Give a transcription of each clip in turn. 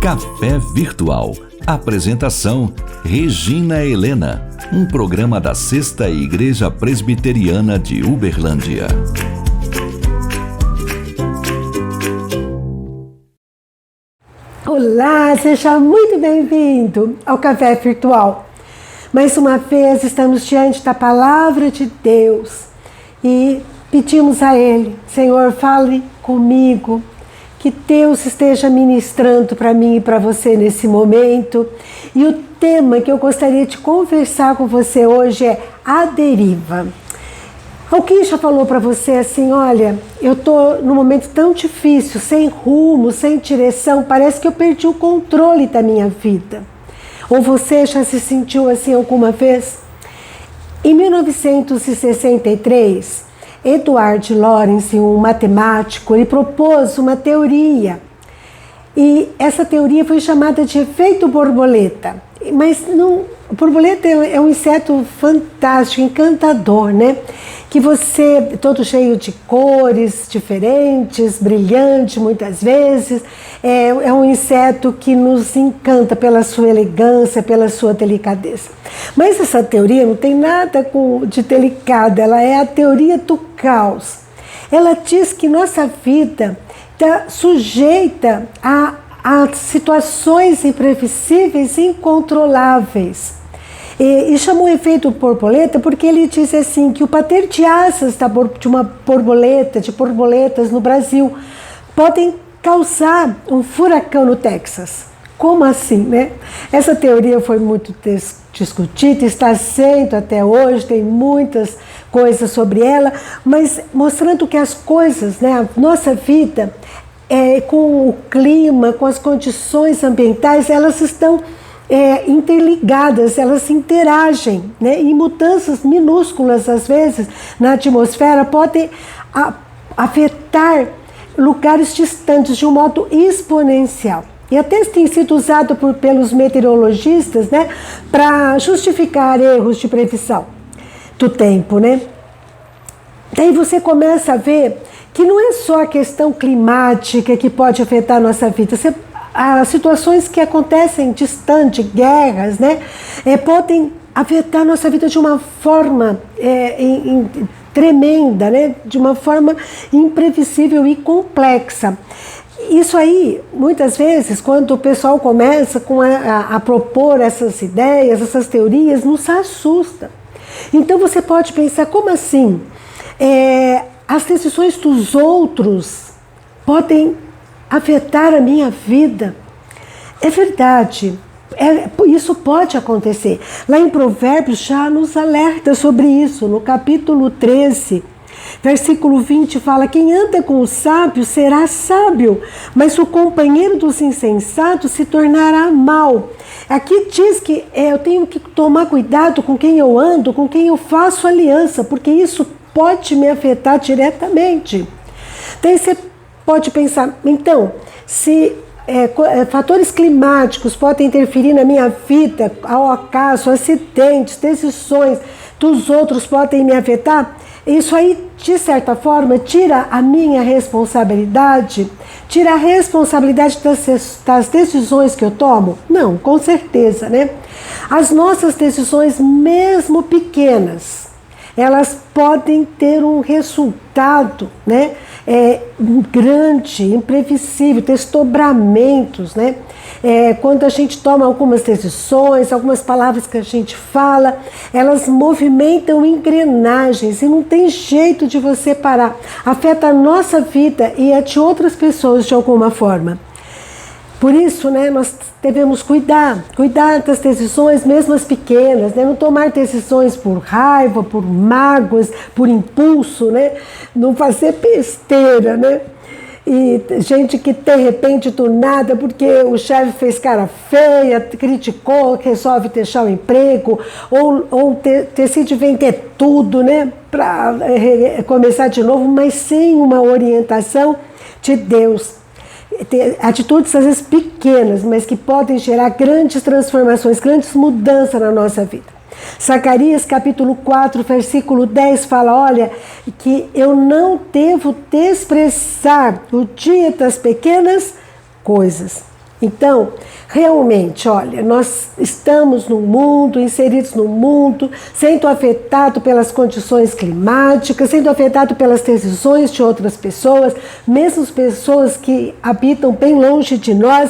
Café Virtual. Apresentação: Regina Helena. Um programa da Sexta Igreja Presbiteriana de Uberlândia. Olá, seja muito bem-vindo ao Café Virtual. Mais uma vez estamos diante da Palavra de Deus e pedimos a Ele: Senhor, fale comigo, que Deus esteja ministrando para mim e para você nesse momento. E o tema que eu gostaria de conversar com você hoje é a deriva. Alguém já falou para você assim: olha, eu estou num momento tão difícil, sem rumo, sem direção, parece que eu perdi o controle da minha vida. Ou você já se sentiu assim alguma vez? Em 1963, Edward Lorenz, um matemático, ele propôs uma teoria. E essa teoria foi chamada de efeito borboleta. Mas não, borboleta é um inseto fantástico, encantador, né? Que você, todo cheio de cores diferentes, brilhante muitas vezes, é um inseto que nos encanta pela sua elegância, pela sua delicadeza. Mas essa teoria não tem nada de delicado, ela é a teoria do caos. Ela diz que nossa vida está sujeita a situações imprevisíveis e incontroláveis. E chamou o efeito borboleta porque ele diz assim que o bater de asas de uma borboleta, de borboletas no Brasil, podem causar um furacão no Texas. Como assim, né? Essa teoria foi muito discutida, está sendo até hoje, tem muitas coisas sobre ela, mas mostrando que as coisas, né, a nossa vida, com o clima, com as condições ambientais, elas estão interligadas, elas interagem, né? E mudanças minúsculas, às vezes, na atmosfera podem afetar lugares distantes de um modo exponencial. E até tem sido usado pelos meteorologistas, né, para justificar erros de previsão do tempo, né? Daí você começa a ver que não é só a questão climática que pode afetar a nossa vida. As situações que acontecem distante, guerras, né, podem afetar a nossa vida de uma forma tremenda, né, de uma forma imprevisível e complexa. Isso aí, muitas vezes, quando o pessoal começa a propor essas ideias, essas teorias, nos assusta. Então você pode pensar: como assim? As decisões dos outros podem afetar a minha vida? É verdade, isso pode acontecer. Lá em Provérbios já nos alerta sobre isso. No capítulo 13, versículo 20 fala: quem anda com o sábio será sábio, mas o companheiro dos insensatos se tornará mau. Aqui diz que eu tenho que tomar cuidado com quem eu ando, com quem eu faço aliança, porque isso pode me afetar diretamente. Daí você pode pensar: então, se fatores climáticos podem interferir na minha vida, ao acaso, acidentes, decisões dos outros podem me afetar, isso aí, de certa forma, tira a minha responsabilidade, tira a responsabilidade das decisões que eu tomo? Não, com certeza, né? As nossas decisões, mesmo pequenas, elas podem ter um resultado, né, grande, imprevisível, desdobramentos, né? Quando a gente toma algumas decisões, algumas palavras que a gente fala, elas movimentam engrenagens e não tem jeito de você parar. Afeta a nossa vida e a de outras pessoas de alguma forma. Por isso, né, nós devemos cuidar das decisões, mesmo as pequenas, né? Não tomar decisões por raiva, por mágoas, por impulso, né? Não fazer besteira, né? E gente que de repente do nada, porque o chefe fez cara feia, criticou, resolve deixar o emprego, ou decide vender tudo, né, para começar de novo, mas sem uma orientação de Deus. Atitudes às vezes pequenas, mas que podem gerar grandes transformações, grandes mudanças na nossa vida. Zacarias capítulo 4, versículo 10 fala, olha, que eu não devo desprezar o dia das pequenas coisas. Então, realmente, olha, nós estamos no mundo, inseridos no mundo, sendo afetados pelas condições climáticas, sendo afetados pelas decisões de outras pessoas, mesmo pessoas que habitam bem longe de nós,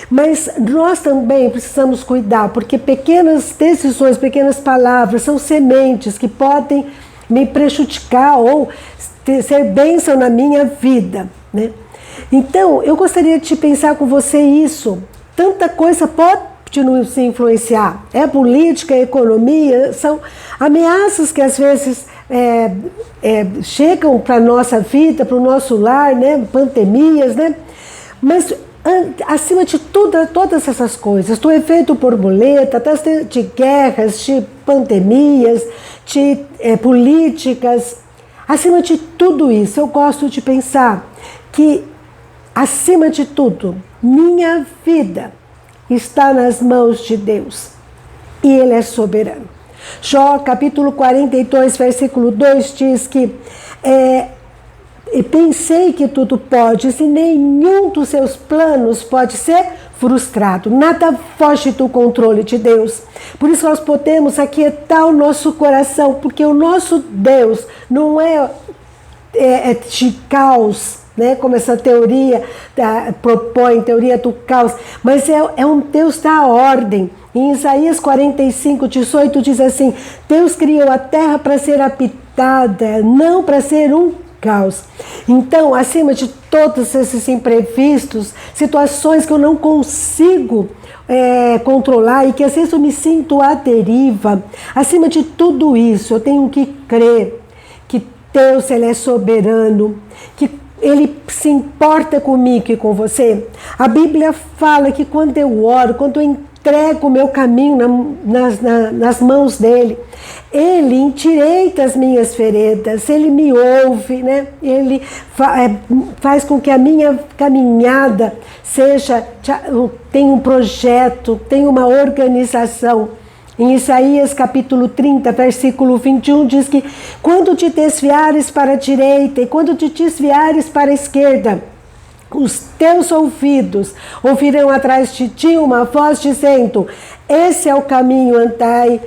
mas nós também precisamos cuidar, porque pequenas decisões, pequenas palavras são sementes que podem me prejudicar ou ser bênção na minha vida, né? Então, eu gostaria de pensar com você isso. Tanta coisa pode nos influenciar. É política, é economia, são ameaças que às vezes chegam para a nossa vida, para o nosso lar, né? Pandemias, né? Mas, acima de tudo, todas essas coisas, do efeito borboleta, de guerras, de pandemias, de políticas, acima de tudo isso, eu gosto de pensar que acima de tudo, minha vida está nas mãos de Deus e Ele é soberano. Jó, capítulo 42, versículo 2 diz que pensei que tudo pode, e nenhum dos seus planos pode ser frustrado. Nada foge do controle de Deus. Por isso nós podemos aquietar o nosso coração, porque o nosso Deus não é de caos, né, como essa teoria propõe, teoria do caos, mas é um Deus da ordem. Em Isaías 45, 18 diz assim, Deus criou a terra para ser habitada, não para ser um caos. Então, acima de todos esses imprevistos, situações que eu não consigo controlar e que às vezes eu me sinto à deriva, acima de tudo isso, eu tenho que crer que Deus, Ele é soberano, que Ele se importa comigo e com você. A Bíblia fala que quando eu oro, quando eu entrego o meu caminho nas mãos dEle, Ele endireita as minhas veredas, Ele me ouve, né? Ele faz com que a minha caminhada tenha um projeto, tenha uma organização. Em Isaías capítulo 30, versículo 21, diz que quando te desviares para a direita e quando te desviares para a esquerda, os teus ouvidos ouvirão atrás de ti uma voz dizendo, esse é o caminho, andai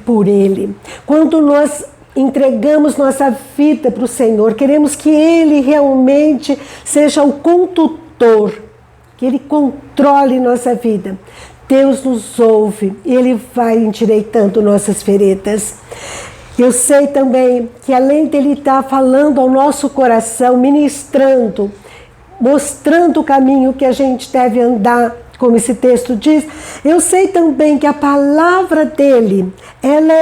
por ele. Quando nós entregamos nossa vida para o Senhor, queremos que Ele realmente seja o condutor, que Ele controle nossa vida. Deus nos ouve e Ele vai endireitando nossas veredas. Eu sei também que além dEle estar falando ao nosso coração, ministrando, mostrando o caminho que a gente deve andar, como esse texto diz, eu sei também que a palavra dEle, ela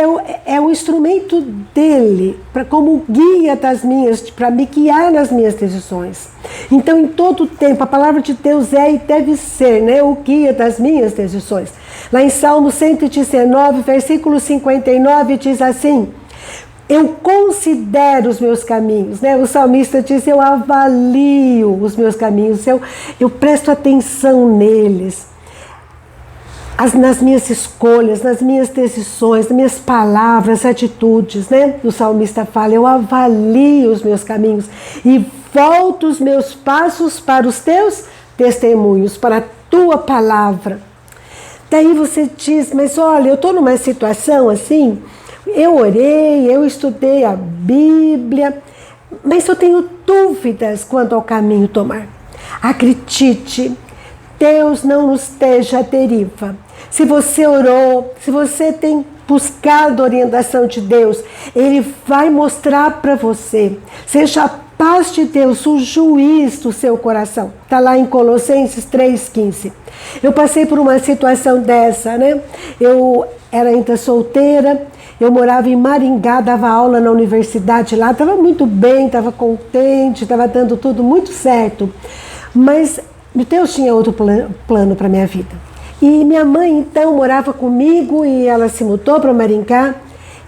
é o instrumento dEle, como guia para me guiar nas minhas decisões. Então, em todo tempo, a palavra de Deus é e deve ser, né, o guia das minhas decisões. Lá em Salmo 119, versículo 59, diz assim, eu considero os meus caminhos, né? O salmista diz, eu avalio os meus caminhos, eu presto atenção neles, nas minhas escolhas, nas minhas decisões, nas minhas palavras, atitudes, né? O salmista fala, eu avalio os meus caminhos e volto os meus passos para os teus testemunhos, para a tua palavra. Daí você diz, mas olha, eu estou numa situação assim, eu orei, eu estudei a Bíblia, mas eu tenho dúvidas quanto ao caminho tomar. Acredite, Deus não nos deixa à deriva. Se você orou, se você tem buscado a orientação de Deus, Ele vai mostrar para você. Seja a paz de Deus o juiz do seu coração. Está lá em Colossenses 3,15. Eu passei por uma situação dessa, né? Eu era ainda solteira, eu morava em Maringá, dava aula na universidade lá, estava muito bem, estava contente, estava dando tudo muito certo. Mas Deus tinha outro plano para a minha vida. E minha mãe, então, morava comigo e ela se mudou para Maringá.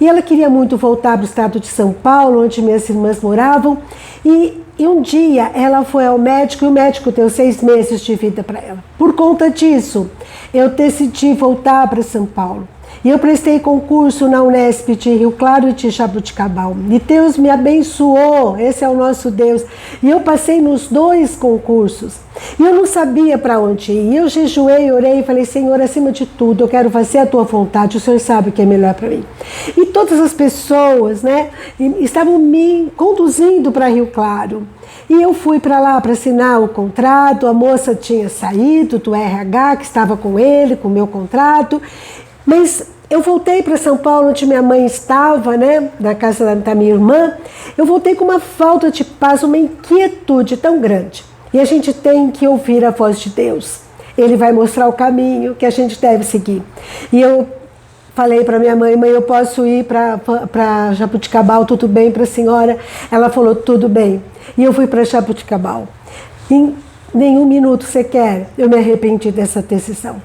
E ela queria muito voltar para o estado de São Paulo, onde minhas irmãs moravam. E um dia ela foi ao médico e o médico deu 6 meses de vida para ela. Por conta disso, eu decidi voltar para São Paulo. E eu prestei concurso na Unesp de Rio Claro e de Jaboticabal. E Deus me abençoou, esse é o nosso Deus. E eu passei nos 2 concursos. E eu não sabia para onde ir. E eu jejuei, orei e falei, Senhor, acima de tudo, eu quero fazer a tua vontade, o Senhor sabe o que é melhor para mim. E todas as pessoas, né, estavam me conduzindo para Rio Claro. E eu fui para lá para assinar o contrato, a moça tinha saído do RH, que estava com ele, com o meu contrato, mas eu voltei para São Paulo, onde minha mãe estava, né, na casa da minha irmã. Eu voltei com uma falta de paz, uma inquietude tão grande. E a gente tem que ouvir a voz de Deus. Ele vai mostrar o caminho que a gente deve seguir. E eu falei para minha mãe, eu posso ir para Jaboticabal, tudo bem para a senhora? Ela falou, tudo bem. E eu fui para Jaboticabal. Em nenhum minuto sequer eu me arrependi dessa decisão.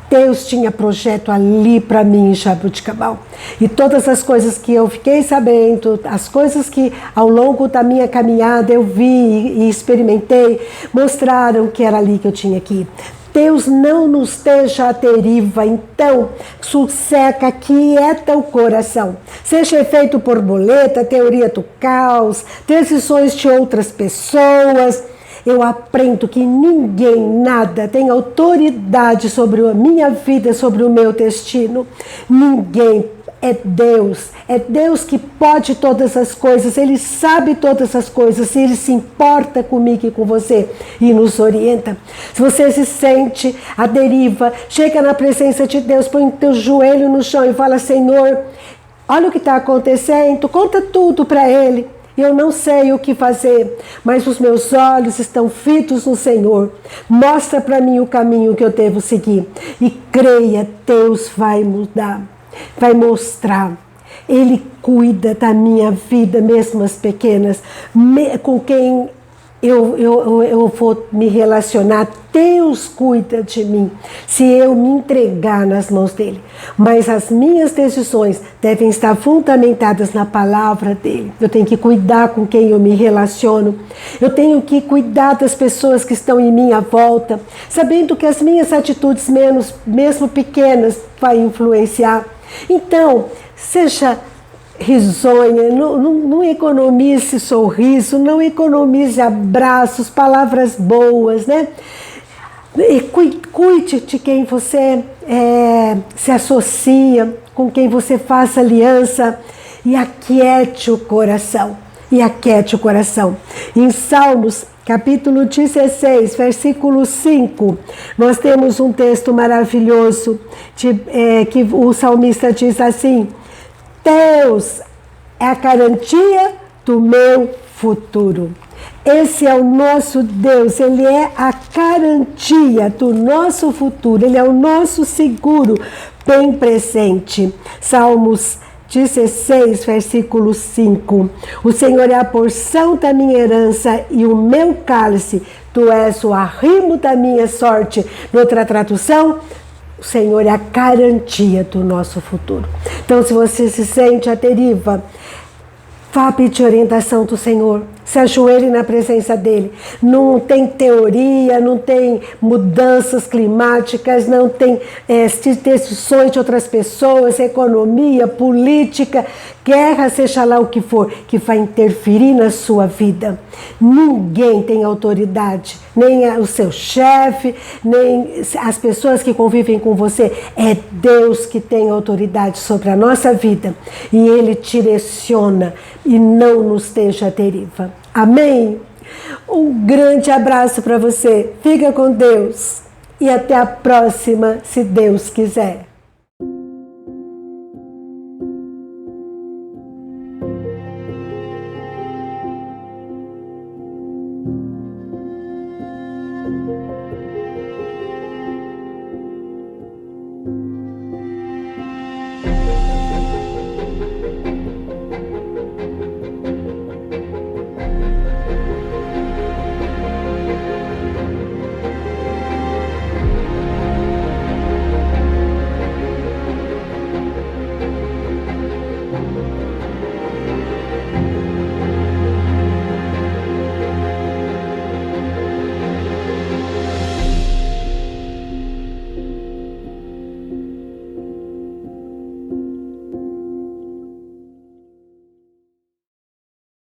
Deus tinha projeto ali para mim em Jaboticabal. E todas as coisas que eu fiquei sabendo, as coisas que ao longo da minha caminhada eu vi e experimentei, mostraram que era ali que eu tinha que ir. Deus não nos deixa à deriva, então sosseca, quieta o coração. Seja efeito borboleta, teoria do caos, decisões de outras pessoas. Eu aprendo que ninguém, nada, tem autoridade sobre a minha vida, sobre o meu destino. Ninguém. É Deus que pode todas as coisas, Ele sabe todas as coisas, Ele se importa comigo e com você e nos orienta. Se você se sente à deriva, chega na presença de Deus, põe o teu joelho no chão e fala, Senhor, olha o que está acontecendo, conta tudo para Ele. Eu não sei o que fazer, mas os meus olhos estão fitos no Senhor. Mostra para mim o caminho que eu devo seguir. E creia, Deus vai mudar, vai mostrar. Ele cuida da minha vida, mesmo as pequenas, com quem eu vou me relacionar. Deus cuida de mim, se eu me entregar nas mãos dele. Mas as minhas decisões devem estar fundamentadas na palavra dele. Eu tenho que cuidar com quem eu me relaciono. Eu tenho que cuidar das pessoas que estão em minha volta, sabendo que as minhas atitudes, mesmo pequenas, vai influenciar. Então, seja risonha, não economize sorriso, não economize abraços, palavras boas, né? E cuide de quem você se associa, com quem você faz aliança, e aquiete o coração. Em Salmos, capítulo 16, versículo 5, nós temos um texto maravilhoso que o salmista diz assim: Deus é a garantia do meu futuro. Esse é o nosso Deus, Ele é a garantia do nosso futuro, Ele é o nosso seguro bem presente. Salmos 16, versículo 5. O Senhor é a porção da minha herança e o meu cálice, tu és o arrimo da minha sorte. Noutra tradução, o Senhor é a garantia do nosso futuro. Então, se você se sente à deriva, vá pedir orientação do Senhor. Se ajoelhe na presença dele. Não tem teoria, não tem mudanças climáticas, não tem decisões de outras pessoas, economia, política, guerra, seja lá o que for, que vai interferir na sua vida. Ninguém tem autoridade, nem o seu chefe, nem as pessoas que convivem com você. É Deus que tem autoridade sobre a nossa vida e Ele direciona e não nos deixa à deriva. Amém? Um grande abraço para você. Fica com Deus e até a próxima, se Deus quiser.